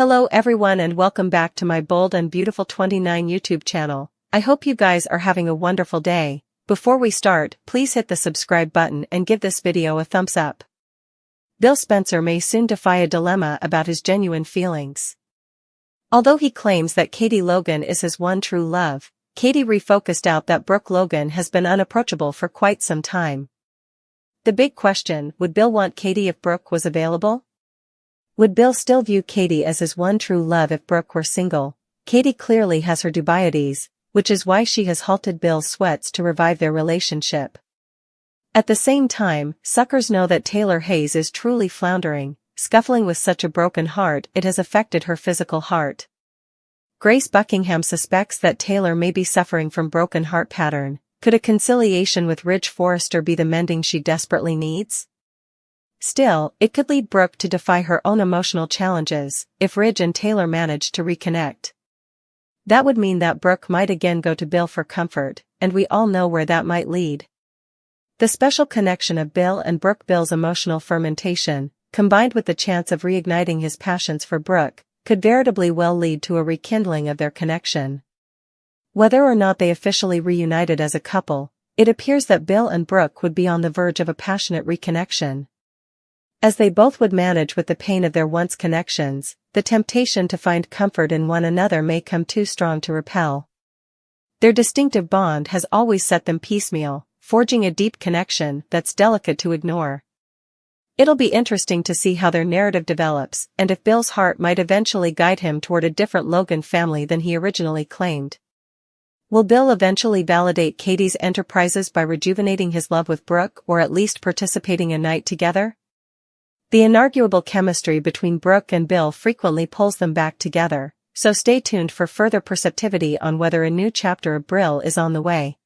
Hello everyone and welcome back to my Bold and Beautiful 29 YouTube channel. I hope you guys are having a wonderful day. Before we start, please hit the subscribe button and give this video a thumbs up. Bill Spencer may soon defy a dilemma about his genuine feelings. Although he claims that Katie Logan is his one true love, Katie refocused out that Brook Logan has been unapproachable for quite some time. The big question, would Bill want Katie if Brook was available? Would Bill still view Katie as his one true love if Brook were single? Katie clearly has her dubieties, which is why she has halted Bill's sweats to revive their relationship. At the same time, suckers know that Taylor Hayes is truly floundering, scuffling with such a broken heart it has affected her physical heart. Grace Buckingham suspects that Taylor may be suffering from broken heart pattern. Could a conciliation with Ridge Forrester be the mending she desperately needs? Still, it could lead Brook to defy her own emotional challenges, if Ridge and Taylor manage to reconnect. That would mean that Brook might again go to Bill for comfort, and we all know where that might lead. The special connection of Bill and Brook, Bill's emotional fermentation, combined with the chance of reigniting his passions for Brook, could veritably well lead to a rekindling of their connection. Whether or not they officially reunited as a couple, it appears that Bill and Brook would be on the verge of a passionate reconnection. As they both would manage with the pain of their once connections, the temptation to find comfort in one another may come too strong to repel. Their distinctive bond has always set them piecemeal, forging a deep connection that's delicate to ignore. It'll be interesting to see how their narrative develops and if Bill's heart might eventually guide him toward a different Logan family than he originally claimed. Will Bill eventually validate Katie's enterprises by rejuvenating his love with Brook or at least participating a night together? The inarguable chemistry between Brook and Bill frequently pulls them back together, so stay tuned for further perceptivity on whether a new chapter of Brill is on the way.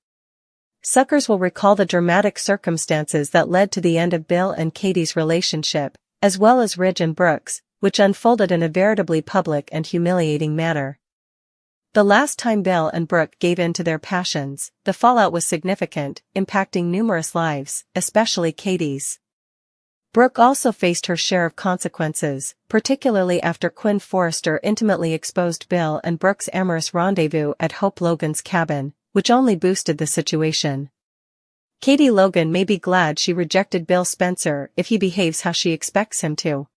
Suckers will recall the dramatic circumstances that led to the end of Bill and Katie's relationship, as well as Ridge and Brook's, which unfolded in a veritably public and humiliating manner. The last time Bill and Brook gave in to their passions, the fallout was significant, impacting numerous lives, especially Katie's. Brook also faced her share of consequences, particularly after Quinn Forrester intimately exposed Bill and Brook's amorous rendezvous at Hope Logan's cabin, which only boosted the situation. Katie Logan may be glad she rejected Bill Spencer if he behaves how she expects him to.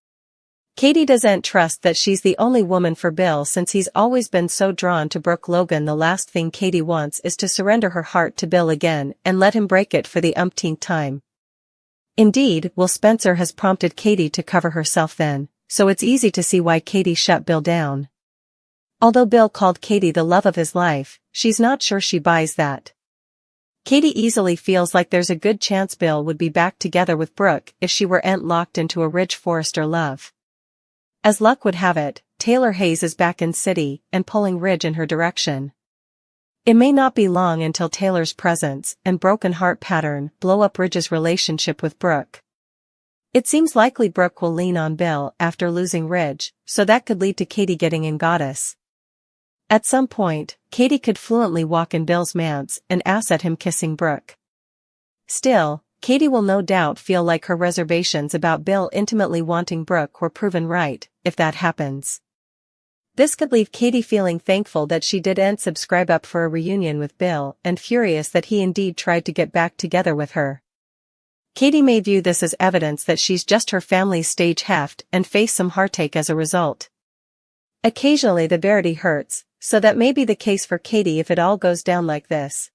Katie doesn't trust that she's the only woman for Bill since he's always been so drawn to Brook Logan. The last thing Katie wants is to surrender her heart to Bill again and let him break it for the umpteenth time. Indeed, Will Spencer has prompted Katie to cover herself then, so it's easy to see why Katie shut Bill down. Although Bill called Katie the love of his life, she's not sure she buys that. Katie easily feels like there's a good chance Bill would be back together with Brook if she weren't locked into a Ridge Forrester love. As luck would have it, Taylor Hayes is back in city and pulling Ridge in her direction. It may not be long until Taylor's presence and broken heart pattern blow up Ridge's relationship with Brook. It seems likely Brook will lean on Bill after losing Ridge, so that could lead to Katie getting in goddess. At some point, Katie could fluently walk in Bill's manse and ass at him kissing Brook. Still, Katie will no doubt feel like her reservations about Bill intimately wanting Brook were proven right, if that happens. This could leave Katie feeling thankful that she didn't subscribe up for a reunion with Bill and furious that he indeed tried to get back together with her. Katie may view this as evidence that she's just her family's stage heft and face some heartache as a result. Occasionally the verity hurts, so that may be the case for Katie if it all goes down like this.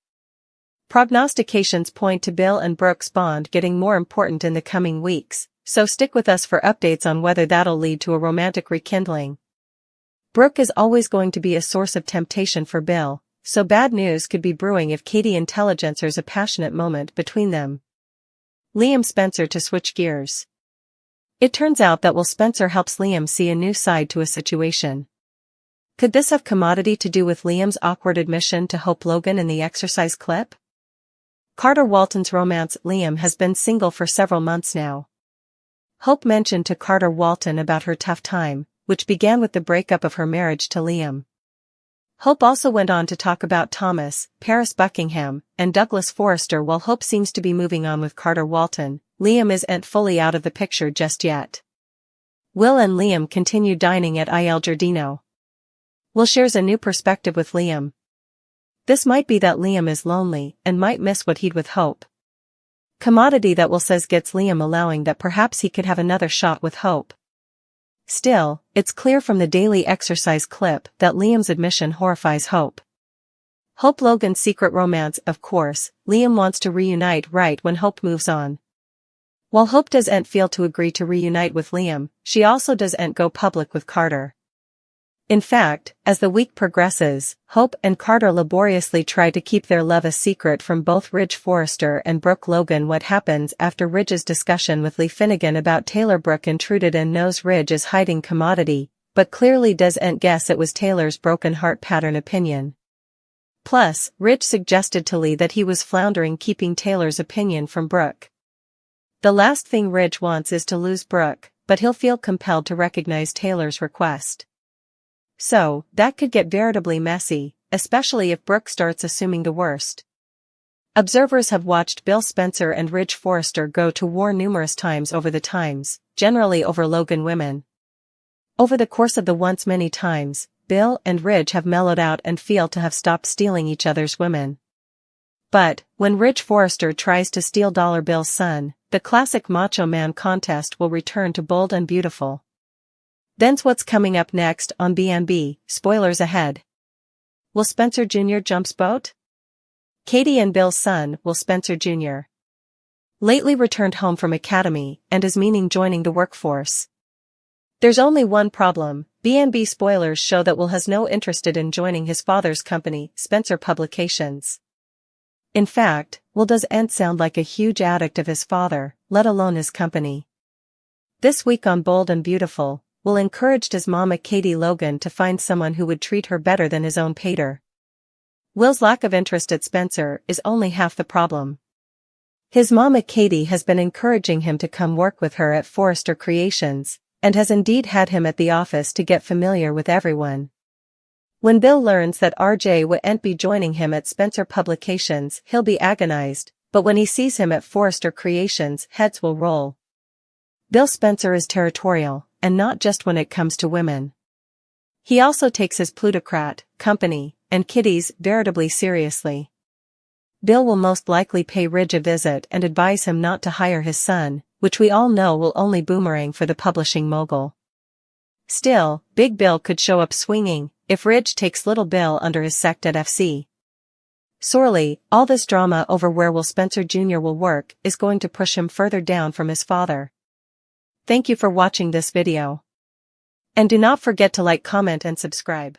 Prognostications point to Bill and Brook's bond getting more important in the coming weeks, so stick with us for updates on whether that'll lead to a romantic rekindling. Brook is always going to be a source of temptation for Bill, so bad news could be brewing if Katie intelligencers a passionate moment between them. Liam Spencer to switch gears. It turns out that Will Spencer helps Liam see a new side to a situation. Could this have commodity to do with Liam's awkward admission to Hope Logan in the exercise clip? Carter Walton's romance. Liam has been single for several months now. Hope mentioned to Carter Walton about her tough time, which began with the breakup of her marriage to Liam. Hope also went on to talk about Thomas, Paris Buckingham, and Douglas Forrester. While Hope seems to be moving on with Carter Walton, Liam isn't fully out of the picture just yet. Will and Liam continue dining at Il Giardino. Will shares a new perspective with Liam. This might be that Liam is lonely and might miss what he'd with Hope. Commodity that Will says gets Liam allowing that perhaps he could have another shot with Hope. Still, it's clear from the daily exercise clip that Liam's admission horrifies Hope. Hope-Logan's secret romance. Of course, Liam wants to reunite right when Hope moves on. While Hope doesn't feel to agree to reunite with Liam, she also doesn't go public with Carter. In fact, as the week progresses, Hope and Carter laboriously try to keep their love a secret from both Ridge Forrester and Brook Logan. What happens after Ridge's discussion with Lee Finnegan about Taylor? Brook intruded and knows Ridge is hiding Commodity, but clearly doesn't guess it was Taylor's broken heart pattern opinion. Plus, Ridge suggested to Lee that he was floundering keeping Taylor's opinion from Brook. The last thing Ridge wants is to lose Brook, but he'll feel compelled to recognize Taylor's request. So, that could get veritably messy, especially if Brook starts assuming the worst. Observers have watched Bill Spencer and Ridge Forrester go to war numerous times over the times, generally over Logan women. Over the course of the once many times, Bill and Ridge have mellowed out and feel to have stopped stealing each other's women. But, when Ridge Forrester tries to steal Dollar Bill's son, the classic Macho Man contest will return to Bold and Beautiful. Then's what's coming up next on B&B, spoilers ahead. Will Spencer Jr. jumps boat? Katie and Bill's son, Will Spencer Jr. lately returned home from academy and is meaning joining the workforce. There's only one problem. B&B spoilers show that Will has no interest in joining his father's company, Spencer Publications. In fact, Will doesn't sound like a huge addict of his father, let alone his company. This week on Bold and Beautiful, Will encouraged his mama Katie Logan to find someone who would treat her better than his own pater. Will's lack of interest at Spencer is only half the problem. His mama Katie has been encouraging him to come work with her at Forrester Creations, and has indeed had him at the office to get familiar with everyone. When Bill learns that RJ won't be joining him at Spencer Publications, he'll be agonized, but when he sees him at Forrester Creations, heads will roll. Bill Spencer is territorial, and not just when it comes to women. He also takes his plutocrat, company, and kiddies veritably seriously. Bill will most likely pay Ridge a visit and advise him not to hire his son, which we all know will only boomerang for the publishing mogul. Still, Big Bill could show up swinging, if Ridge takes Little Bill under his sect at FC. Sorely, all this drama over where Will Spencer Jr. will work is going to push him further down from his father. Thank you for watching this video. And do not forget to like, comment and subscribe.